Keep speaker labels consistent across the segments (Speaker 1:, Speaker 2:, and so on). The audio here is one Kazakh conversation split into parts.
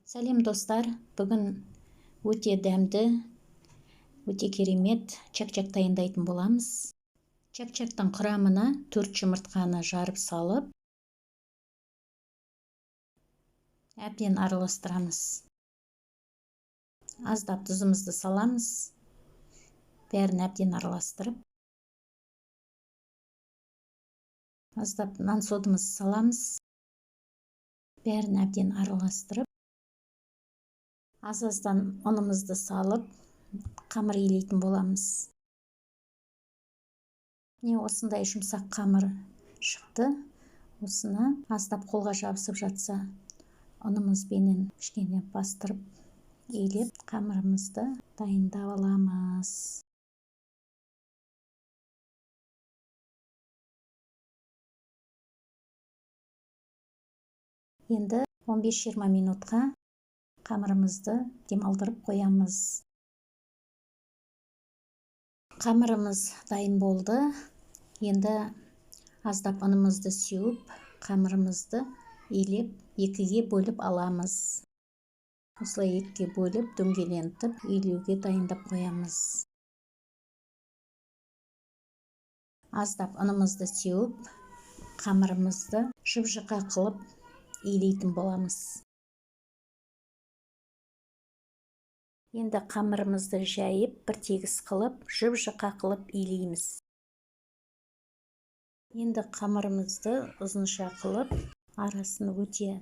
Speaker 1: Сәлем достар, бүгін өте дәмді, өте керемет чак-чак дайындайтын боламыз. Чак-чактың құрамына 4 жұмыртқаны жарып салып, әбден араластырамыз. Аздап тұзымызды саламыз, бәрін әбден араластырып. Аздап нан содымызды саламыз, бәрін әбден араластырып. Аз-аздан ұнымызды салып, қамыр илейтін боламыз. Не осындай жұмсақ қамыр шықты. Осыны аздап қолға жабысып жатса, ұнымызбенен кішкене бастырып, илеп, қамырымызды дайындап аламыз. Енді 15-20 минутқа қамырымызды демалдырып қоямыз. Қамырымыз дайын болды. Енді аздап ұнымызды сеуіп, қамырымызды илеп, екіге бөліп аламыз. Осылай екіге бөліп, дөңгелентіп, илеуге дайындап қоямыз. Аздап ұнымызды сеуіп, қамырымызды жұп-жұқа қылып илейтін боламыз. Енді қамырымызды жайып, бір тегіс қылып, жұп-жұқа қылып илейміз. Енді қамырымызды ұзынша қылып, арасын өте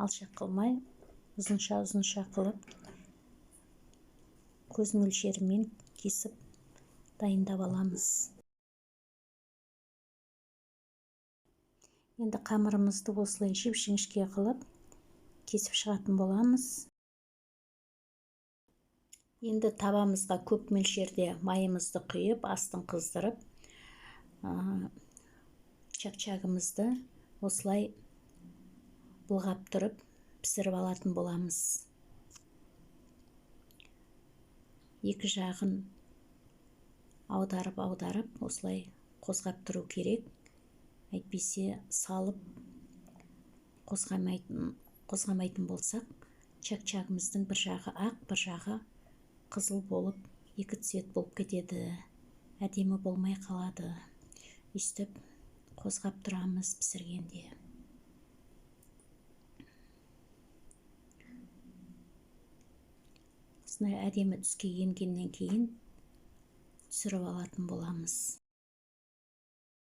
Speaker 1: алшақ қылмай, ұзынша қылып, көз мөлшерімен кесіп дайындап аламыз. Енді қамырымызды осылай жіп-жіңішке қылып, кесіп шығатын боламыз. Енді табамызға көп мөлшерде майымызды құйып, астын қыздырып, чак-чагымызды осылай бұлғап тұрып, пісіріп алатын боламыз. Екі жағын аударып, осылай қозғап тұру керек. Әйтпесе салып қозғамайтын болсақ, чак-чагымыздың бір жағы ақ, бір жағы қызыл болып, екі цвет болып кетеді. Әдемі болмай қалады. Үстіп қозғап тұрамыз пісіргенде. Осындай әдемі түске енгеннен кейін түсіріп алатын боламыз.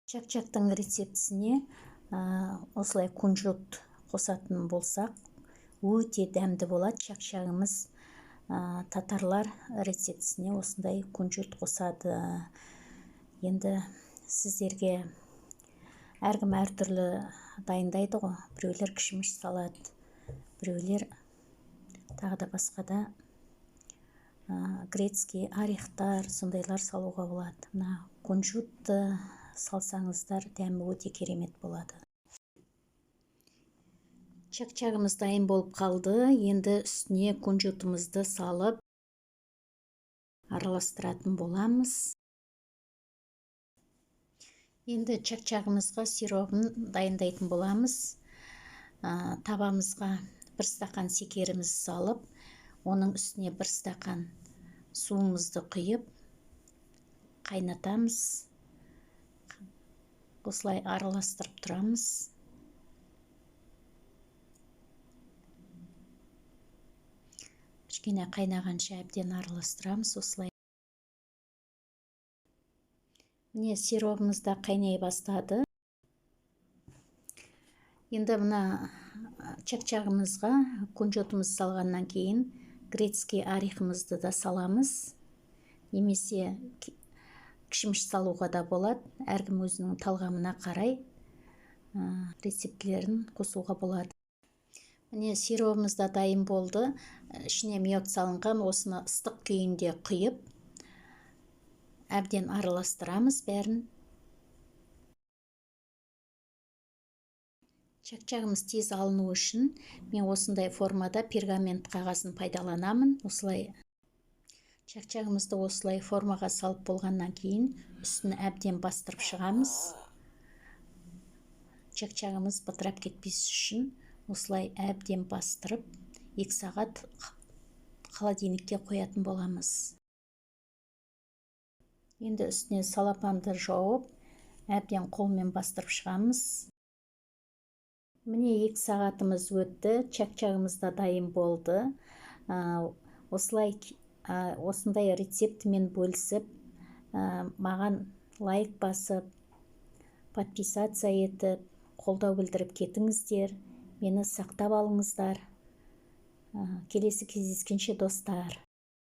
Speaker 1: Чак-чактың рецептісіне осылай кунжут қосатын болсақ, өте дәмді болады. Чак-чагымыз татарлар рецептісіне осындай кунжут қосады. Енді сіздерге әркім әртүрлі дайындайды ғой. Біреулер кішміш салады, біреулер тағы да басқада грецкий орехтар, сондайлар салуға болады. Мына кунжутты салсаңыздар, дәмі өте керемет болады. Чак-чагымыз дайын болып қалды. Енді үстіне кунжутымызды салып, араластыратын боламыз. Енді чак-чагымызға сиробын дайындайтын боламыз. Табамызға бір стақан шекерімізді салып, оның үстіне бір стақан суымызды құйып, қайнатамыз. Осылай араластырып тұрамыз. Кішкене қайнағанша әбден араластырамыз осылай. Міне сиробымыз да қайнай бастады. Енді мына чак-чагымызға кунжутымыз салғаннан кейін грецкий орехымызды да саламыз. Немесе кішміш салуға да болады. Әркім өзінің талғамына қарай рецептілерін қосуға болады. Міне сиробымыз да дайын болды. Ішіне мед салынған, осыны ыстық күйінде құйып, әбден араластырамыз бәрін. Чак-чагымыз тез алыну үшін мен осындай формада пергамент қағазын пайдаланамын. Осылай чак-чагымызды осылай формаға салып болғаннан кейін үстін әбден бастырып шығамыз. Чак-чагымыз бытырап кетпес үшін осылай әбден бастырып 2 сағат холодильникке қоятын боламыз. Енді үстіне салапанды жауып, әбден қолмен бастырып шығамыз. Міне 2 сағатымыз өтті, чак-чагымыз да дайын болды. Осындай рецептімен бөлісіп, маған лайк басып, подписаться етіп, қолдау білдіріп кетіңіздер. Мені сақтап алыңыздар. Келесі кездескенше достар.